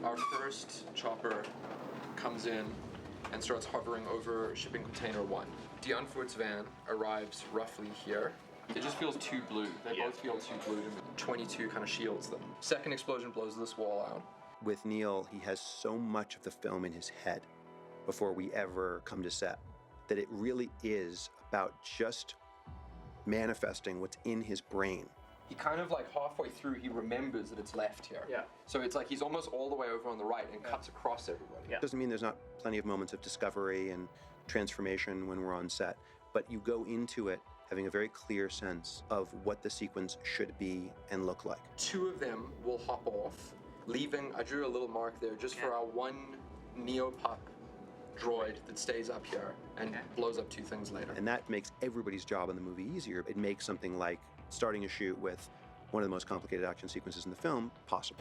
Our first chopper comes in and starts hovering over shipping container 1. The Unford's van arrives roughly here. It just feels too blue. They both feel too blue to me. 22 kind of shields them. Second explosion blows this wall out. With Neil, he has so much of the film in his head before we ever come to set that it really is about just manifesting what's in his brain. He kind of like halfway through, he remembers that it's left here. Yeah. So it's like he's almost all the way over on the right and cuts across everybody. Yeah. Doesn't mean there's not plenty of moments of discovery and transformation when we're on set, but you go into it having a very clear sense of what the sequence should be and look like. 2 of them will hop off, leaving, I drew a little mark there just for our one Neopup droid that stays up here and blows up 2 things later. And that makes everybody's job in the movie easier. It makes something like starting a shoot with one of the most complicated action sequences in the film possible.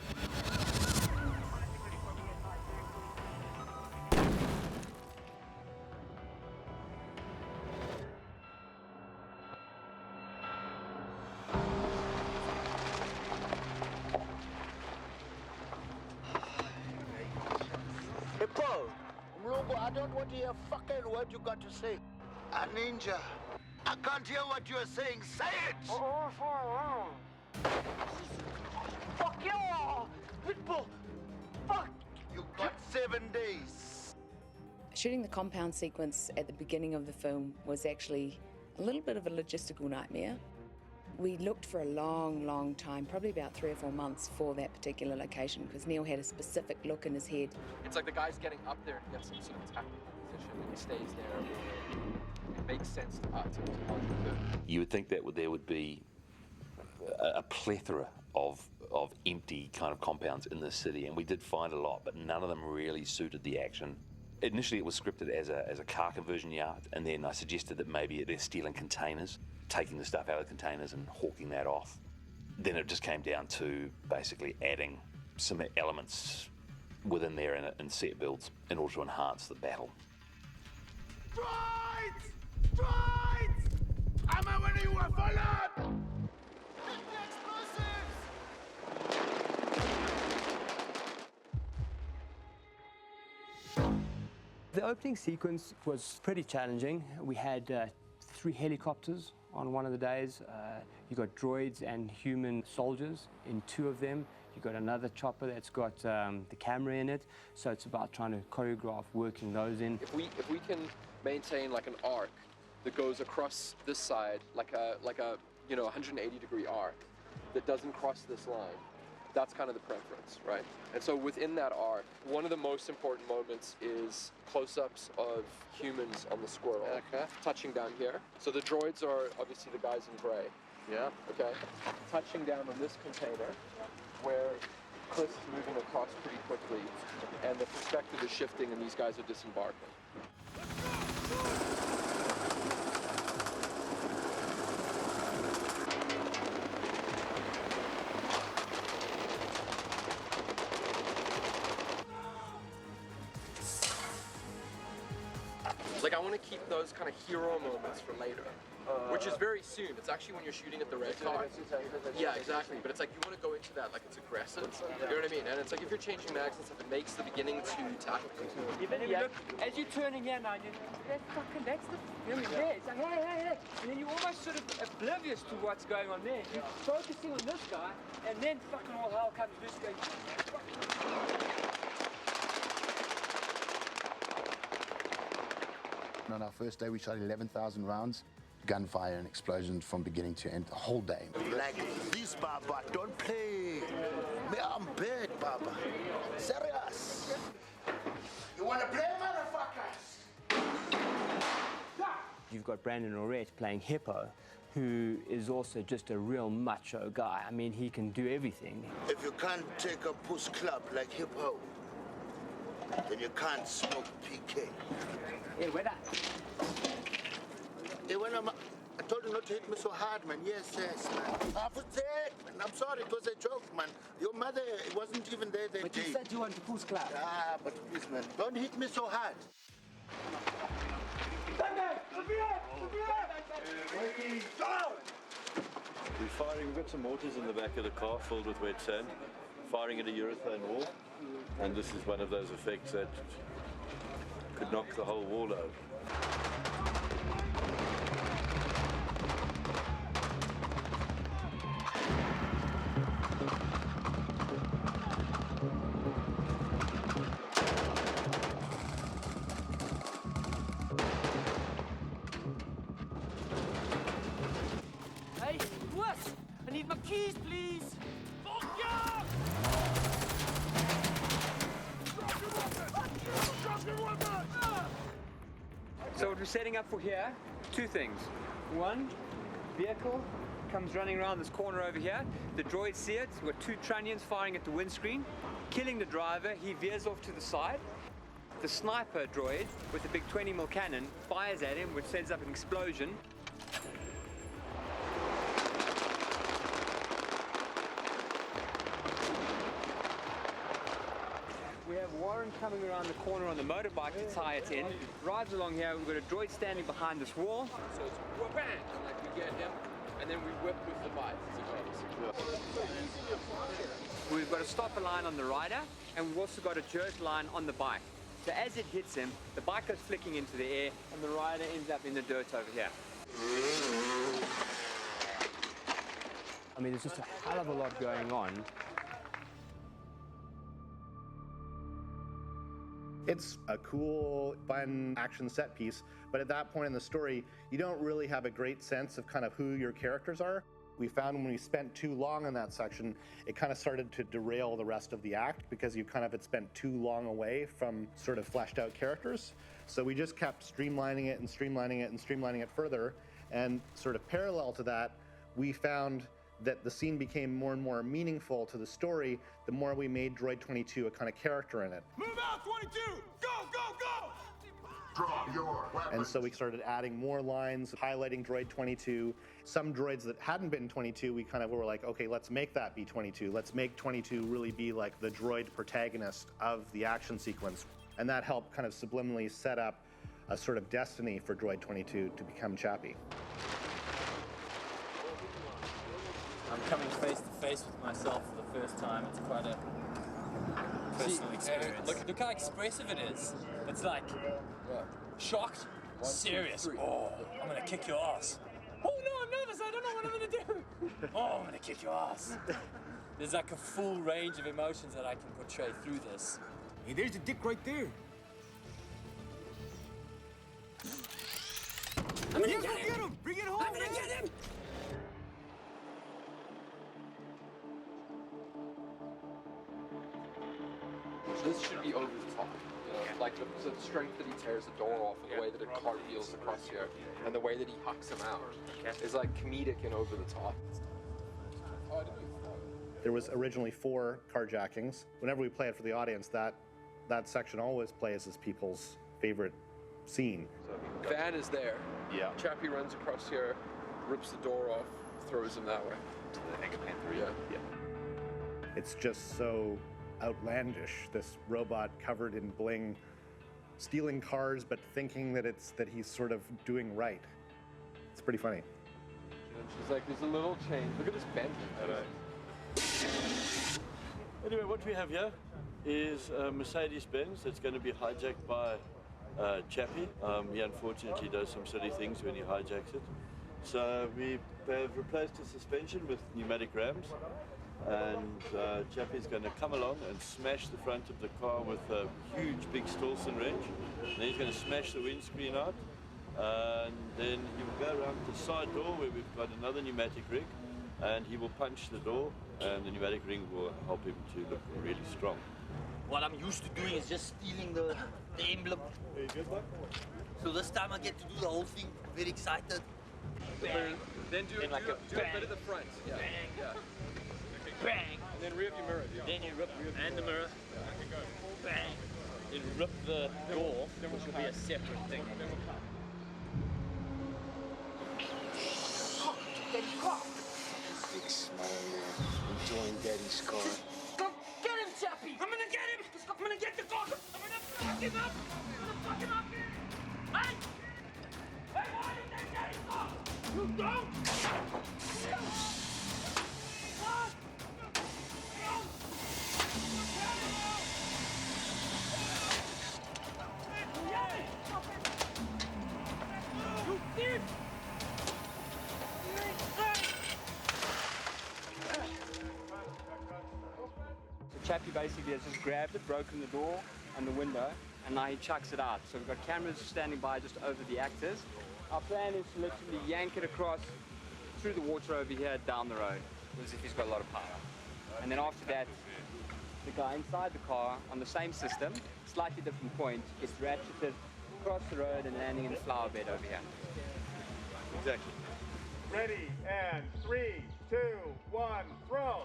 Hey, Paul, Mlungu, I don't want to hear a fucking word you got to say. A ninja. I can't hear what you're saying. Say it! Fuck you! Pitbull! Fuck! You got 7 days. Shooting the compound sequence at the beginning of the film was actually a little bit of a logistical nightmare. We looked for a long, long time, probably about 3 or 4 months for that particular location because Neil had a specific look in his head. It's like the guy's getting up there and he has some sort of tactical position and he stays there. It makes sense to us. You would think that there would be a plethora of empty kind of compounds in this city, and we did find a lot, but none of them really suited the action. Initially it was scripted as a car conversion yard, and then I suggested that maybe they're stealing containers, taking the stuff out of the containers and hawking that off. Then it just came down to basically adding some elements within there in set builds in order to enhance the battle. Droids! Droids! I'm a winner, you are followed! The opening sequence was pretty challenging. We had 3 helicopters on one of the days. You got droids and human soldiers in 2 of them. You got another chopper that's got the camera in it. So it's about trying to choreograph working those in. If we can maintain like an arc that goes across this side, like a 180-degree arc that doesn't cross this line, that's kind of the preference, right? And so within that arc, one of the most important moments is close-ups of humans on the squirrel, touching down here. So the droids are obviously the guys in gray. Yeah. Okay. Touching down on this container, where Chris is moving across pretty quickly, and the perspective is shifting, and these guys are disembarking. Like, I want to keep those kind of hero moments for later, which is very soon. It's actually when you're shooting at the red car. Yeah, exactly. But it's like you want to go into that like it's aggressive. You know what I mean? And it's like if you're changing mags and stuff, it makes the beginning too tactical. Even look, as you're turning here now, that's the feeling there. It's like, hey. And then you're almost sort of oblivious to what's going on there. You're focusing on this guy, and then fucking all hell comes loose going, On our first day, we shot 11,000 rounds, gunfire and explosions from beginning to end, the whole day. Like this, Baba, don't play. Me, I'm big, Baba. Serious. You want to play, motherfuckers? You've got Brandon Orette playing Hippo, who is also just a real macho guy. I mean, he can do everything. If you can't take a push club like Hippo, then you can't smoke PK. hey, where that? Hey, I told you not to hit me so hard, man. Yes, man. I'm sorry, it was a joke, man. Your mother wasn't even there that But day. you said you want to push club. But please, man, don't hit me so hard. We're firing, we've got some mortars in the back of the car filled with wet sand. firing at a urethane wall, and this is one of those effects that could knock the whole wall over. Hey, what? I need my keys, please. Fuck yeah! So what we're setting up for here, two things. One, vehicle comes running around this corner over here. The droids see it. We've got two trunnions firing at the windscreen, killing the driver. He veers off to the side. The sniper droid with the big 20mm cannon fires at him, which sends up an explosion. We have Warren coming around the corner on the motorbike to tie it in. Drives along here. We've got a droid standing behind this wall. So it's whoop bang, like we get him, and then we whip with the bike. We've got a stopper line on the rider, and we've also got a jerk line on the bike. So as it hits him, the bike goes flicking into the air, and the rider ends up in the dirt over here. I mean, there's just a hell of a lot going on. It's a cool, fun action set piece, but at that point in the story, you don't really have a great sense of kind of who your characters are. We found when we spent too long in that section, it kind of started to derail the rest of the act because you kind of had spent too long away from sort of fleshed out characters. So we just kept streamlining it and streamlining it and streamlining it further. And sort of parallel to that, we found that the scene became more and more meaningful to the story the more we made Droid 22 a kind of character in it. Move out, 22! Go, go, go! Drop your weapons. And so we started adding more lines, highlighting Droid 22. Some droids that hadn't been 22, we kind of were like, okay, let's make that be 22. Let's make 22 really be like the droid protagonist of the action sequence. And that helped kind of subliminally set up a sort of destiny for Droid 22 to become Chappie. I'm coming face to face with myself for the first time. It's quite a personal experience. Look how expressive it is. It's like shocked, serious. Oh, I'm gonna kick your ass. Oh no, I'm nervous. I don't know what I'm gonna do. Oh, I'm gonna kick your ass. There's like a full range of emotions that I can portray through this. Hey, there's the dick right there. I'm gonna get him. Bring it home. I'm gonna get him. This should be over the top. You know, like the strength that he tears the door off, and the way that it cartwheels across here, and the way that he hucks him out is like comedic and over the top. There was originally 4 carjackings. Whenever we play it for the audience, that section always plays as people's favorite scene. So van is there. Yeah. Chappie runs across here, rips the door off, throws him that way. To the Egg Panther. Yeah. It's just so outlandish, this robot covered in bling, stealing cars but thinking that he's sort of doing right. It's pretty funny. And she's like, there's a little change. Look at this Bentley. Anyway, what we have here is a Mercedes-Benz that's going to be hijacked by Chappie. He unfortunately does some silly things when he hijacks it. So we have replaced the suspension with pneumatic rams, and Chappie's going to come along and smash the front of the car with a huge big Stolson wrench. And then he's going to smash the windscreen out, and then he will go around to the side door where we've got another pneumatic rig, and he will punch the door, and the pneumatic ring will help him to look really strong. What I'm used to doing is just stealing the emblem. Very good one. So this time I get to do the whole thing. Very excited. Bang. Then do a bit of the front. Yeah. Bang. Yeah. Bang. And then rear view mirror. Yeah. Then you rip and the mirror. Bang. Then rip the door, which will be a separate thing. Big smile, enjoying Daddy's car. Go get him, Chappie! I'm gonna get him! I'm gonna get the car! I'm gonna fuck him up! I'm gonna fuck him up! Hey! Hey, why did they get his car? You don't! What? Chappie basically has just grabbed it, broken the door and the window, and now he chucks it out. So we've got cameras standing by just over the actors. Our plan is to literally yank it across through the water over here down the road, as if he's got a lot of power. And then after that, the guy inside the car on the same system, slightly different point, is ratcheted across the road and landing in a flower bed over here. Exactly. Ready, and 3, 2, 1, throw.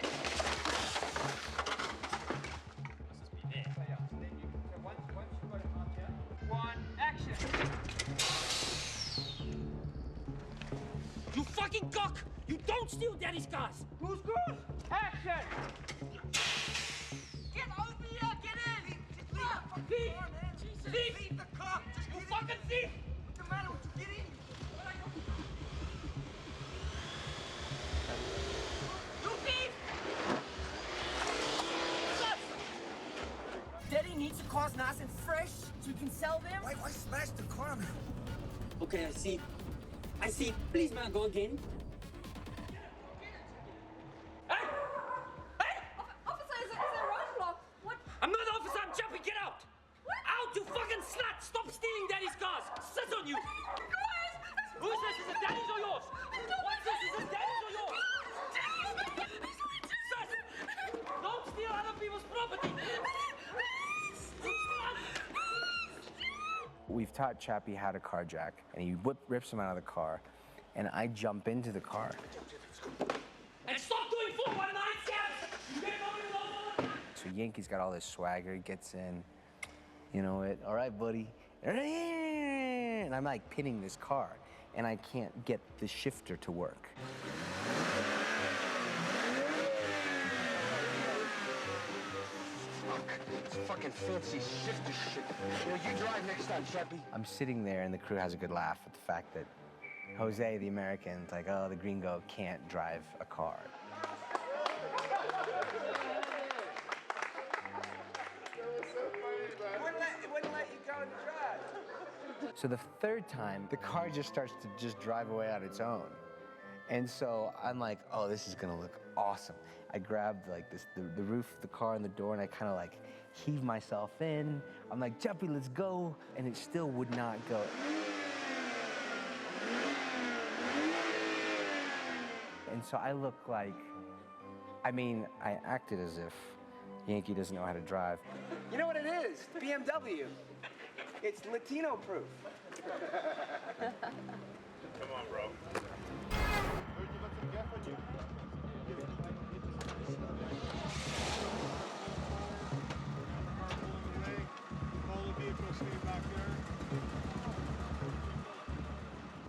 One, action! You fucking cock! You don't steal daddy's cars! Who's good? Action! Get over here! Get in! Thief! Thief! Leave the car! You fucking thief! What's the matter with you? Get in! You thief! Daddy needs the cars nice and fresh so we can sell them. Why smash the car, man? Okay, I see. I see. Please, man, go again. Hey! Hey! Officer, is there a roadblock? What? I'm not an officer, I'm Chappie, get out! What? Out, you fucking slut! Stop stealing daddy's cars! Sit on you! Who's this? Is it daddy's or yours? What's this? Is it daddy's or yours? Sus! Don't steal other people's property! We've taught Chappie how to carjack, and he rips him out of the car, and I jump into the car. And stop doing 419 scams! So Yankee's got all this swagger, he gets in, you know it, all right, buddy. And I'm like pinning this car, and I can't get the shifter to work. Fucking fancy shifter shit. You know, you drive next time, Chappie. I'm sitting there, and the crew has a good laugh at the fact that Jose, the American's like, oh, the gringo can't drive a car. It wouldn't let you go and drive. So the third time, the car just starts to just drive away on its own. And so I'm like, oh, this is gonna look awesome. I grabbed like the roof of the car and the door, and I kind of like heave myself in. I'm like, Chappie, let's go. And it still would not go. And so I look like, I mean, I acted as if Yankee doesn't know how to drive. You know what it is? BMW. It's Latino proof. Come on, bro.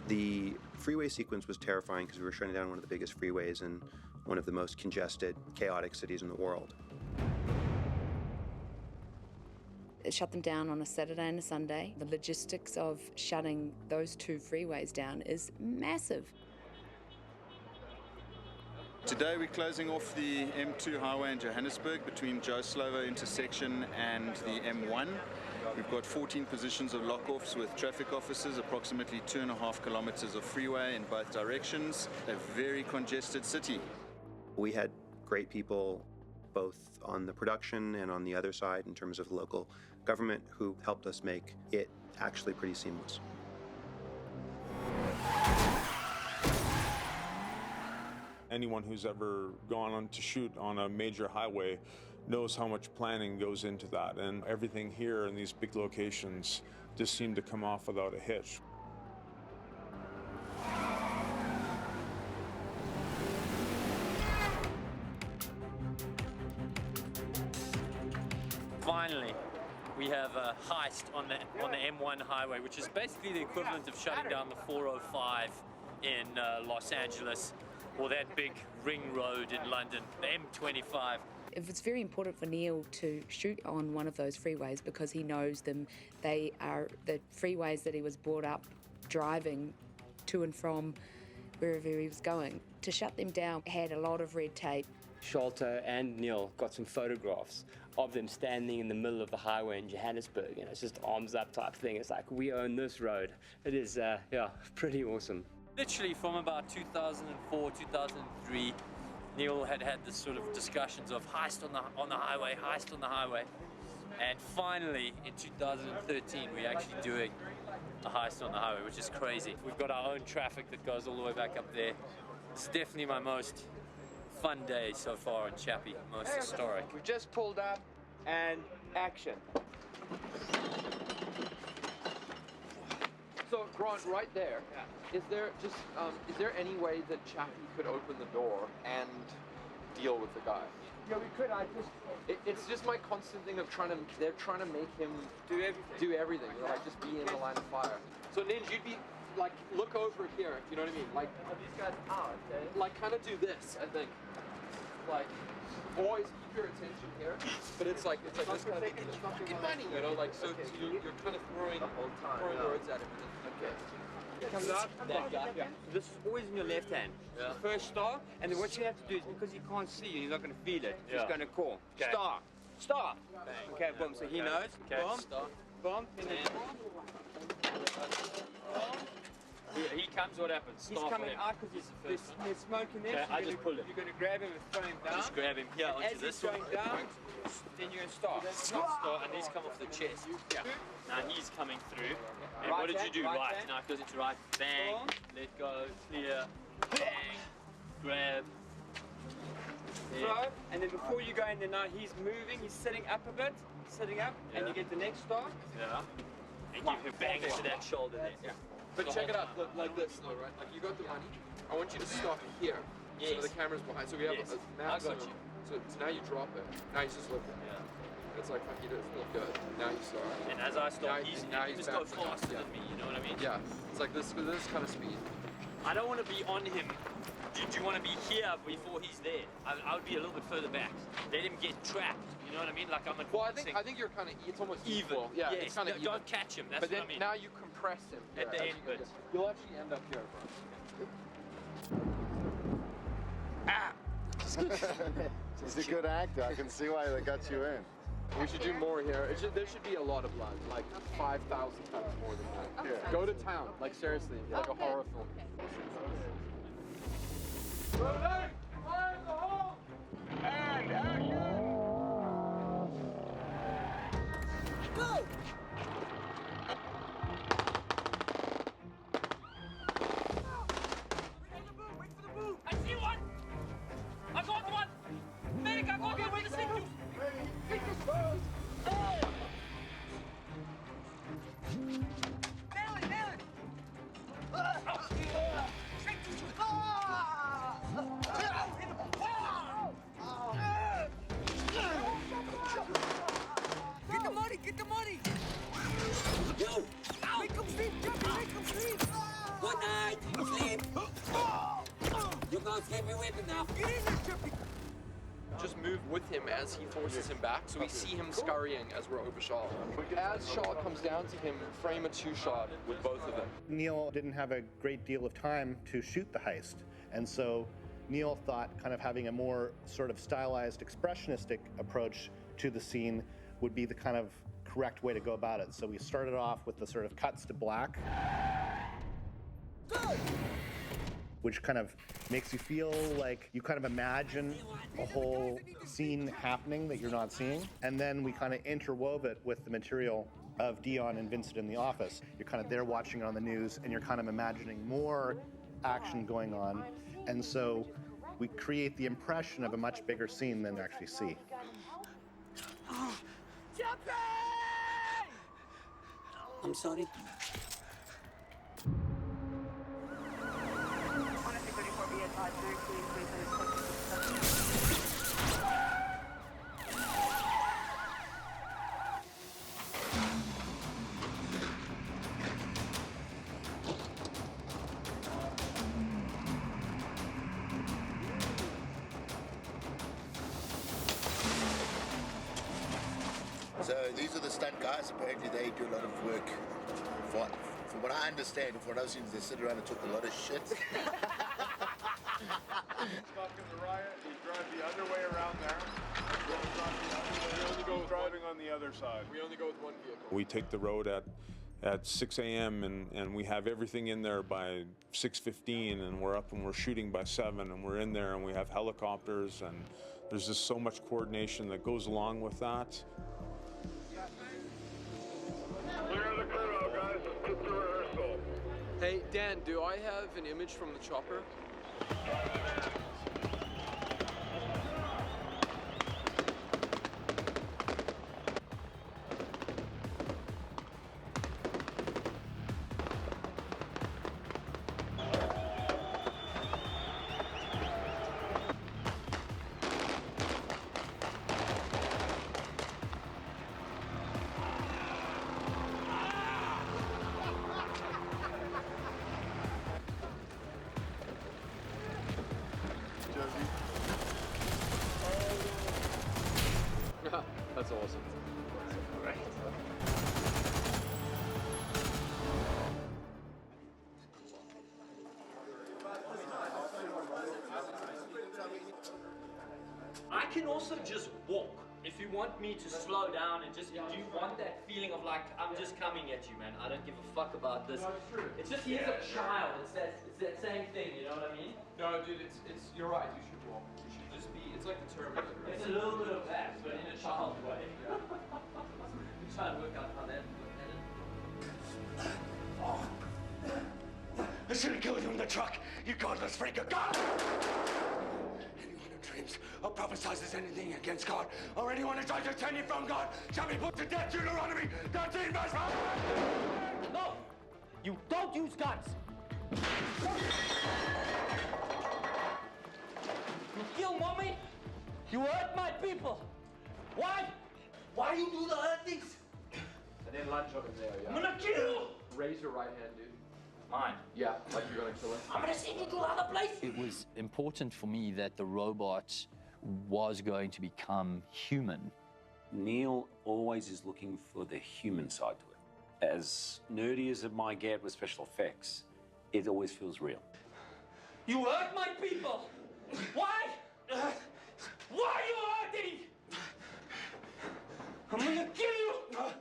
The freeway sequence was terrifying because we were shutting down one of the biggest freeways in one of the most congested, chaotic cities in the world. It shut them down on a Saturday and a Sunday. The logistics of shutting those two freeways down is massive. Today we're closing off the M2 highway in Johannesburg between Joe Slovo intersection and the M1. We've got 14 positions of lock-offs with traffic officers, approximately 2.5 kilometers of freeway in both directions. A very congested city. We had great people both on the production and on the other side in terms of the local government who helped us make it actually pretty seamless. Anyone who's ever gone on to shoot on a major highway knows how much planning goes into that, and everything here in these big locations just seemed to come off without a hitch. Finally, we have a heist on the M1 highway, which is basically the equivalent of shutting down the 405 in Los Angeles, or that big ring road in London, the M25. It's very important for Neil to shoot on one of those freeways because he knows them. They are the freeways that he was brought up driving to and from wherever he was going. To shut them down had a lot of red tape. Sholto and Neil got some photographs of them standing in the middle of the highway in Johannesburg. You know, it's just arms up type thing. It's like, we own this road. It is, pretty awesome. Literally from about 2004, 2003, Neil had this sort of discussions of heist on the highway, heist on the highway. And finally, in 2013, we're actually doing a heist on the highway, which is crazy. We've got our own traffic that goes all the way back up there. It's definitely my most fun day so far in Chappie, most historic. We've just pulled up and action. So, Grant, right there, is there any way that Chappie could open the door and deal with the guy? Yeah, we could. It's just my constant thing of they're trying to make him do everything. You know, like just be in the line of fire. So Ninja, you'd be like, look over here. You know what I mean? Like, these guys are. Okay. Like, kind of do this. I think. Like, always keep your attention here. But it's like this kind of fucking money. You know, like so you're kind of throwing words at him. Okay. Comes out, that guy. Yeah. This is always in your left hand. Yeah. The first star, and then what you have to do is, because he can't see you, you're not going to feel it. He's going to call. Okay. Star. Star. Bang. Okay, boom. So he knows. Okay. Boom. Star. Boom. And then he comes, what happens? He's coming out because there's smoke in there. Okay, So I just pull him. You're going to grab him and throw him down. Just grab him here onto As this he's going down, then you're going to start. Start, and these come off the chest. Yeah. Now he's coming through. And Right what did you do? hand, Right. right hand. Now it goes into right. Bang. Let go. Clear. Bang. Grab. Throw, and then before you go in there now, he's moving, he's sitting up a bit, sitting up, and you get the next start. Yeah. And give him bang into that shoulder there. Yeah. But check it out, look, like this though, right? Like you got the money. I want you to stop here. Yes. So the camera's behind. So we have Yes. a maximum. So now you drop it. Now he's just looking. Yeah. It's like, fuck, he doesn't look good. Now you start. And as I start, now he's back go to faster yeah. than me, you know what I mean? Yeah. It's like this kind of speed. I don't want to be on him. Do you want to be here before he's there? I would be a little bit further back. Let him get trapped. You know what I mean? Like I'm. Well, I think you're kind of. It's almost even. equal. Yeah, yes, it's kind of even. Don't catch him. That's but then what I mean. now you compress him At the end, but you'll actually end up here. He's a good actor. I can see why they got you in. We should do more here. There should be a lot of blood, like 5,000 times more than that. Yeah. Go to town, like seriously, like a horror film. Rolling! Fire in the hole! And action! Go! Wait for the boot! I see one! I got one! Medic, I got one with the signal! Nail it, nail it! Get the money, get the money! You! Make him sleep, Chappie, make him sleep! Good night! Sleep! You can't sleep me with it now! Get in there, Chappie! Just move with him as he forces him back, so we see him scurrying as we're over Shaw. As Shaw comes down to him, frame a two-shot with both of them. Neil didn't have a great deal of time to shoot the heist, and so Neil thought kind of having a more sort of stylized, expressionistic approach to the scene would be the kind of correct way to go about it. So we started off with the sort of cuts to black, which kind of makes you feel like you kind of imagine a whole scene happening that you're not seeing. And then we kind of interwove it with the material of Dion and Vincent in the office. You're kind of there watching it on the news, and you're kind of imagining more action going on. And so we create the impression of a much bigger scene than you actually see. Chappie! I'm sorry. So these are the stunt guys. Apparently they do a lot of work. From what I understand, from what I've seen, they sit around and talk a lot of shit. Stuck in the riot, you drive the other way around there. We only go driving on the other side. We only go with one vehicle. We take the road at at 6 a.m. and we have everything in there by 6:15, and we're up and we're shooting by 7, and we're in there and we have helicopters, and there's just so much coordination that goes along with that. Clear the crew out, guys. Let's get to rehearsal. Hey, Dan, do I have an image from the chopper? That's awesome. Great. I can also just walk. If you want me to slow down and just, do you want that feeling of like, I'm just coming at you, man. I don't give a fuck about this. It's just, he's a child. It's that same thing, you know what I mean? No, dude, it's you're right. You should walk. You should just be. It's like the Terminator. Right? It's a little bit of that, but in a child way. You try and work out how that I should have killed you in the truck, you godless freak of God! Anyone who dreams or prophesizes anything against God, or anyone who tries to turn you from God, shall be put to death, Deuteronomy 13 verse 5! No! You don't use guns! You kill mommy, you hurt my people. Why? Why you do the other things? And then lunge over there, yeah. I'm gonna kill you! Raise your right hand, dude. Mine? Yeah, like you're gonna kill him. I'm gonna send you to another place! It was important for me that the robot was going to become human. Neil always is looking for the human side to it. As nerdy as it might get with special effects, it always feels real. You hurt my people! Why? Why are you hurting? I'm gonna kill you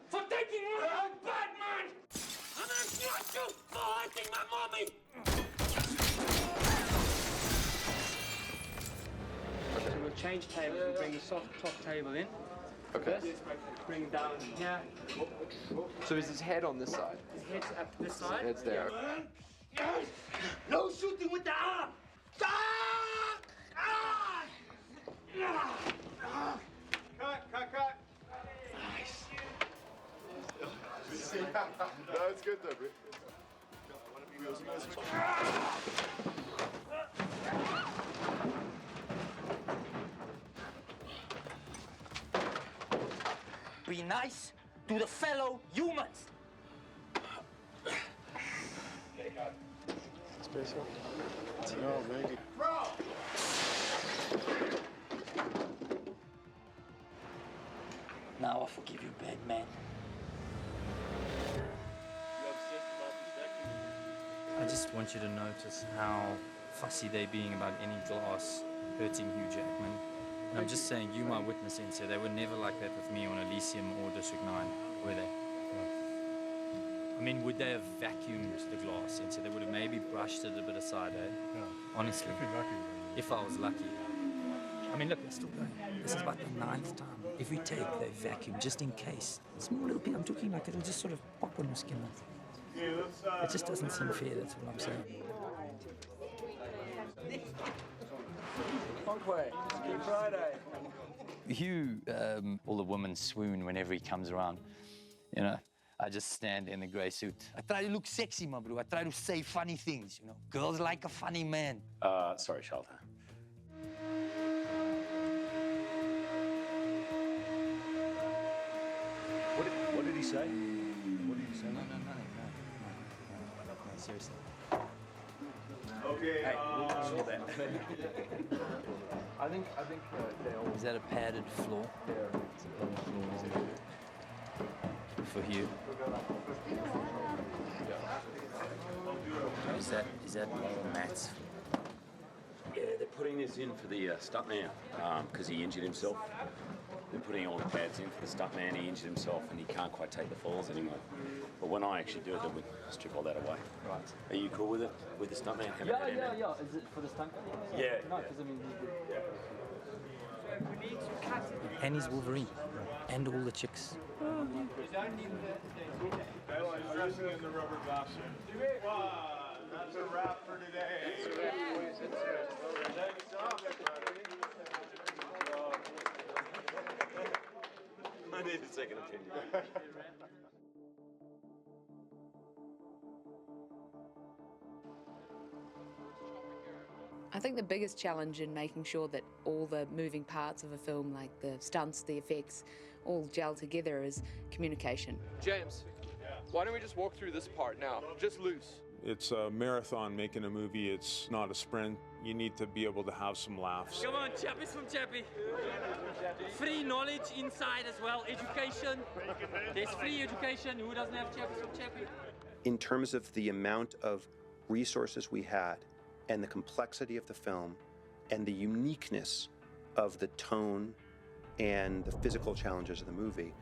for taking my own bad man! I'm gonna shoot you for hurting my mommy! So we'll change tables. We'll bring the soft top table in. Okay. Bring it down here. So is his head on this side? His head's up this side. His head's there. No shooting with the arm! Cut. Nice. No, it's good though, bro. Be nice to the fellow humans! Special? No, maybe. Now I forgive you, bad man. I just want you to notice how fussy they're being about any glass hurting Hugh Jackman. And I'm just saying, you my witness, Insia, they were never like that with me on Elysium or District 9, were they? I mean, would they have vacuumed the glass into? They would have maybe brushed it a bit aside, eh? Yeah. Honestly. If I was lucky. I mean, look, they're still going. This is about the 9th time. Every take, they vacuum, just in case. Small little bit, I'm talking like it'll just sort of pop on your skin. It just doesn't seem fair, that's what I'm saying. Good Friday. Hugh, all the women swoon whenever he comes around. You know, I just stand in the grey suit. I try to look sexy, my bro. I try to say funny things, you know. Girls like a funny man. Sorry, Shelter. What did he say? What did you say? No, seriously. Okay, Hey, saw that. I think they'll. Is that a padded floor? For Hugh? Is that Matt's? Yeah, they're putting this in for the stunt man because he injured himself. They're putting all the pads in for the stuntman. He injured himself and he can't quite take the falls anymore. But when I actually do it, then we strip all that away. Right. Are you cool with it? With the stuntman? Yeah. Is it for the stunt? Yeah. No, because I mean, we need to cut it. And he's Wolverine. And all the chicks. Dressing in the rubber costume. That's a wrap for today. I need a second opinion. I think the biggest challenge in making sure that all the moving parts of a film, like the stunts, the effects, all gel together is communication. James, why don't we just walk through this part now? Just loose. It's a marathon making a movie. It's not a sprint. You need to be able to have some laughs. Come on, Chappie's from Chappie. Free knowledge inside as well, education. There's free education. Who doesn't have Chappie's from Chappie? In terms of the amount of resources we had and the complexity of the film and the uniqueness of the tone and the physical challenges of the movie,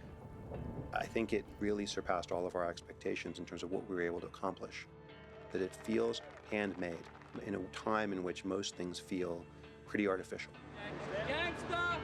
I think it really surpassed all of our expectations in terms of what we were able to accomplish. That it feels handmade in a time in which most things feel pretty artificial. Gangsta!